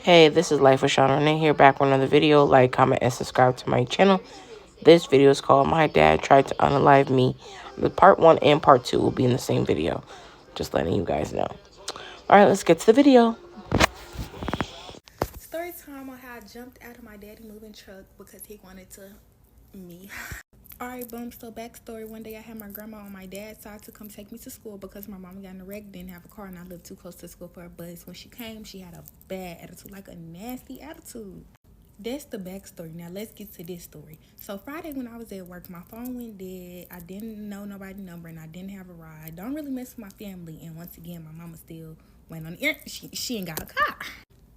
Hey, this is Life with Sean Renee here, back with another video. Like, comment, and subscribe to my channel. This video is called My Dad Tried to Unalive Me. The part 1 and part 2 will be in the same video. Just letting you guys know. Alright, let's get to the video. Story time on how I jumped out of my daddy moving truck because he wanted to me. Alright, boom. So backstory, one day I had my grandma on my dad's side to come take me to school because my mama got in a wreck, didn't have a car, and I lived too close to school for a bus. When she came, she had a bad attitude, like a nasty attitude. That's the backstory. Now let's get to this story. So Friday when I was at work, my phone went dead. I didn't know nobody's number and I didn't have a ride. Don't really mess with my family. And once again, my mama still went on the air. She ain't got a car.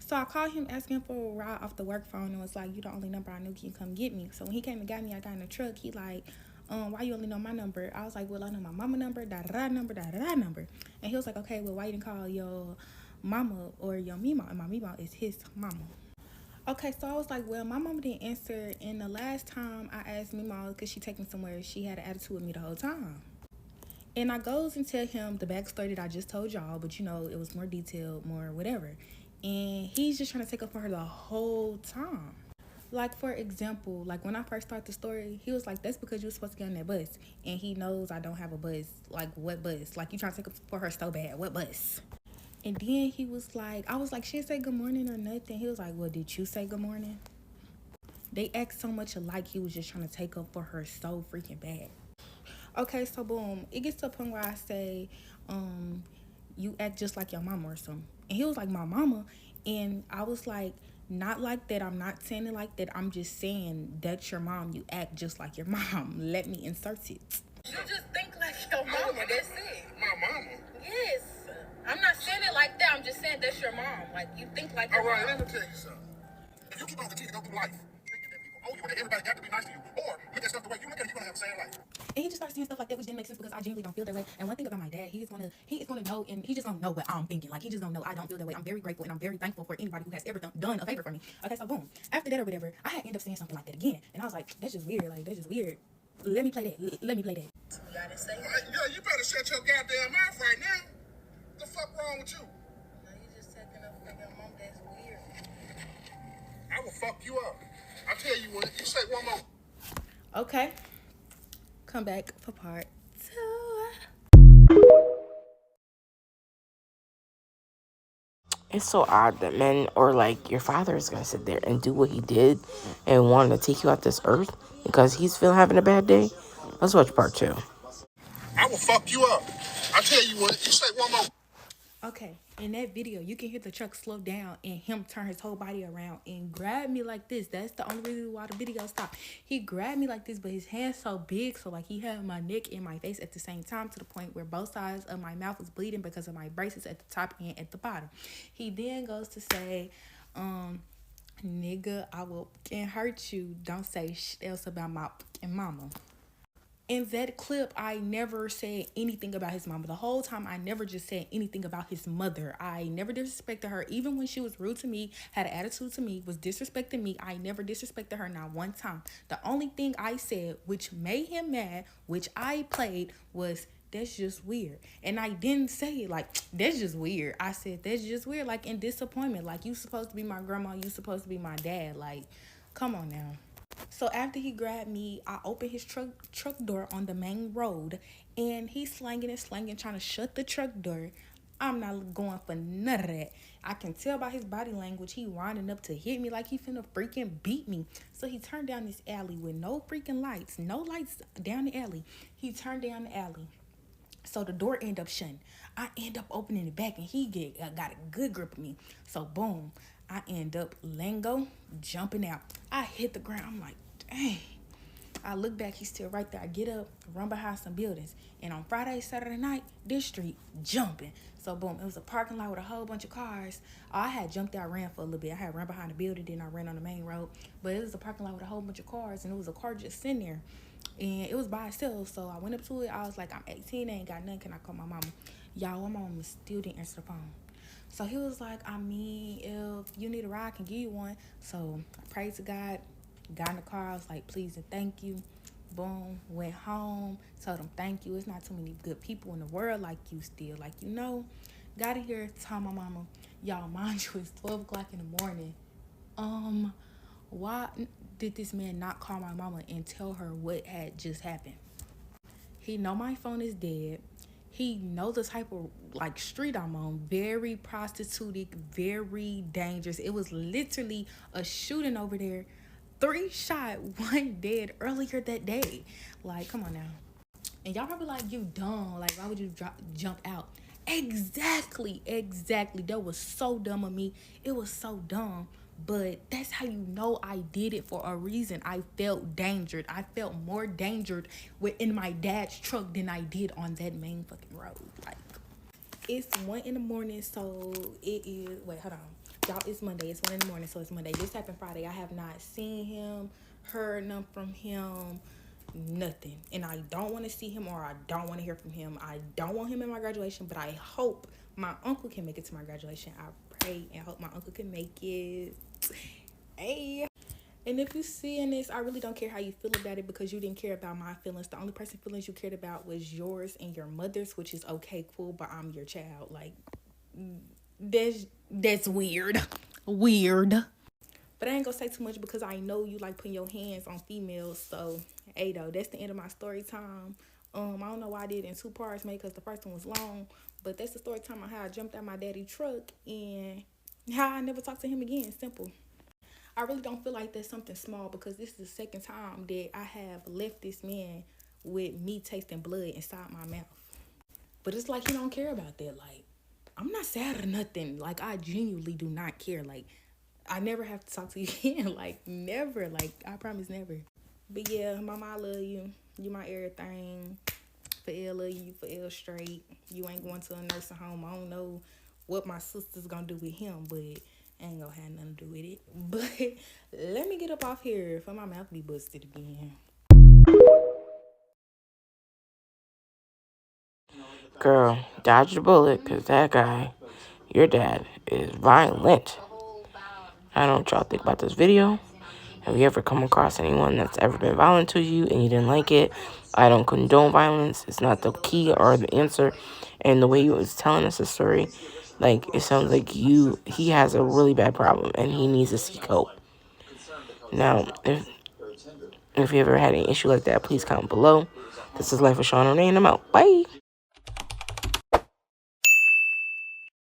So I called him asking for a ride off the work phone and was like, you the only number I knew, can you come get me? So when he came and got me, I got in the truck. He like, why you only know my number? I was like, well, I know my mama number, da-da-da number, da-da-da number. And he was like, okay, well, why you didn't call your mama or your mima? And my mima is his mama. Okay, so I was like, well, my mama didn't answer. And the last time I asked Mima, because she take me somewhere, she had an attitude with me the whole time. And I goes and tell him the backstory that I just told y'all, but you know, it was more detailed, more whatever. And he's just trying to take up for her the whole time. Like, for example, like when I first started the story, he was like, that's because you were supposed to get on that bus. And he knows I don't have a bus. Like, what bus? Like, you trying to take up for her so bad. What bus? And then he was like, I was like, she didn't say good morning or nothing. He was like, well, did you say good morning? They act so much alike, he was just trying to take up for her so freaking bad. Okay, so boom, it gets to a point where I say, you act just like your mama or something. And he was like, my mama. And I was like, not like that. I'm not saying it like that. I'm just saying that's your mom. You act just like your mom. Let me insert it. You just think like your mama. That's it. My mama? Yes. I'm not saying it like that. I'm just saying that's your mom. Like, you think like your mom. All right, let me tell you something. If you keep on continuing to go through life thinking that people owe you and that everybody got to be nice to you, or look at stuff the way you look at it, you're gonna have the same life. And he just starts saying stuff like that, which didn't make sense because I genuinely don't feel that way. And one thing about my dad, he is gonna know, and he just gonna know what I'm thinking. Like, he just gonna know I don't feel that way. I'm very grateful and I'm very thankful for anybody who has ever done a favor for me. Okay, so boom. After that or whatever, I had end up saying something like that again, and I was like, that's just weird. Like, that's just weird. Let me play that. Let me play that. Y'all didn't say that. Girl, you better shut your goddamn mouth right now. The fuck wrong with you? No, you just taking up for your mom. That's weird. I will fuck you up. I tell you what, you say one more. Okay. Come back for part 2. It's so odd that men, or like your father, is going to sit there and do what he did and want to take you off this earth because he's feeling having a bad day. Let's watch part 2. I will fuck you up. I tell you what, you say one more. Okay, in that video, you can hear the truck slow down and him turn his whole body around and grab me like this. That's the only reason why the video stopped. He grabbed me like this, but his hand's so big, so like he had my neck and my face at the same time to the point where both sides of my mouth was bleeding because of my braces at the top and at the bottom. He then goes to say, nigga, I will fucking hurt you. Don't say shit else about my fucking mama. In that clip, I never said anything about his mama. The whole time, I never just said anything about his mother. I never disrespected her. Even when she was rude to me, had an attitude to me, was disrespecting me, I never disrespected her, not one time. The only thing I said, which made him mad, which I played, was, that's just weird. And I didn't say it like, that's just weird. I said, that's just weird, like in disappointment. Like, you supposed to be my grandma, you supposed to be my dad. Like, come on now. So after he grabbed me, I opened his truck door on the main road, and he's slanging, trying to shut the truck door. I'm not going for none of that. I can tell by his body language, he winding up to hit me like he finna freaking beat me. So he turned down this alley with no freaking lights, no lights down the alley. He turned down the alley. So the door end up shutting. I end up opening it back, and he got a good grip of me. So boom, I end up letting go, jumping out. I hit the ground. I'm like, dang. I look back, he's still right there. I get up, run behind some buildings. And on Friday, Saturday night, this street jumping. So boom, it was a parking lot with a whole bunch of cars. I had jumped out, ran for a little bit. I had run behind the building, then I ran on the main road. But it was a parking lot with a whole bunch of cars, and it was a car just sitting there. And it was by itself. So I went up to it. I was like, I'm 18, I ain't got nothing. Can I call my mama? Y'all, my mama still didn't answer the phone. So he was like, I mean, if you need a ride, I can give you one. So I prayed to God, got in the car. I was like, please and thank you. Boom, went home, told him thank you. It's not too many good people in the world like you still. Like, you know, got in here, told my mama, Y'all, mind you, it's 12 o'clock in the morning. Why did this man not call my mama and tell her what had just happened? He know my phone is dead. He know the type of like street I'm on. Very prostituted, very dangerous. It was literally a shooting over there. 3 shot, 1 dead earlier that day. Like, come on now. And y'all probably like, you dumb. Like, why would you jump out? Exactly. That was so dumb of me. It was so dumb. But that's how you know I did it for a reason. I felt endangered. I felt more endangered in my dad's truck than I did on that main fucking road. Like, it's 1 in the morning, so it is. Wait, hold on. Y'all, it's Monday. It's 1 in the morning, so it's Monday. This happened Friday. I have not seen him, heard nothing from him, nothing. And I don't want to see him, or I don't want to hear from him. I don't want him in my graduation, but I hope my uncle can make it to my graduation. I pray and hope my uncle can make it. Hey. And if you seeing this, I really don't care how you feel about it, because you didn't care about my feelings. The only person feelings you cared about was yours and your mother's, which is okay, cool, but I'm your child. Like, that's weird. Weird. But I ain't gonna say too much because I know you like putting your hands on females. So, hey though, that's the end of my story time. I don't know why I did it in 2 parts, maybe because the first one was long. But that's the story time on how I jumped out my daddy's truck and how I never talked to him again. Simple. I really don't feel like that's something small, because this is the second time that I have left this man with me tasting blood inside my mouth. But it's like he don't care about that. Like, I'm not sad or nothing. Like, I genuinely do not care. Like, I never have to talk to you again. Like, never. Like, I promise never. But yeah, mama, I love you. You my everything. For L, love you. For L straight. You ain't going to a nursing home. I don't know what my sister's gonna do with him, but ain't gonna have nothing to do with it. But let me get up off here for my mouth be busted again. Girl, dodge the bullet, because that guy, your dad, is violent. I don't know what y'all think about this video. Have you ever come across anyone that's ever been violent to you and you didn't like it? I don't condone violence. It's not the key or the answer. And the way you was telling us the story, like, it sounds like he has a really bad problem and he needs to seek help. Now, if you ever had any issue like that, please comment below. This is Life with Sean Renee, and I'm out. Bye.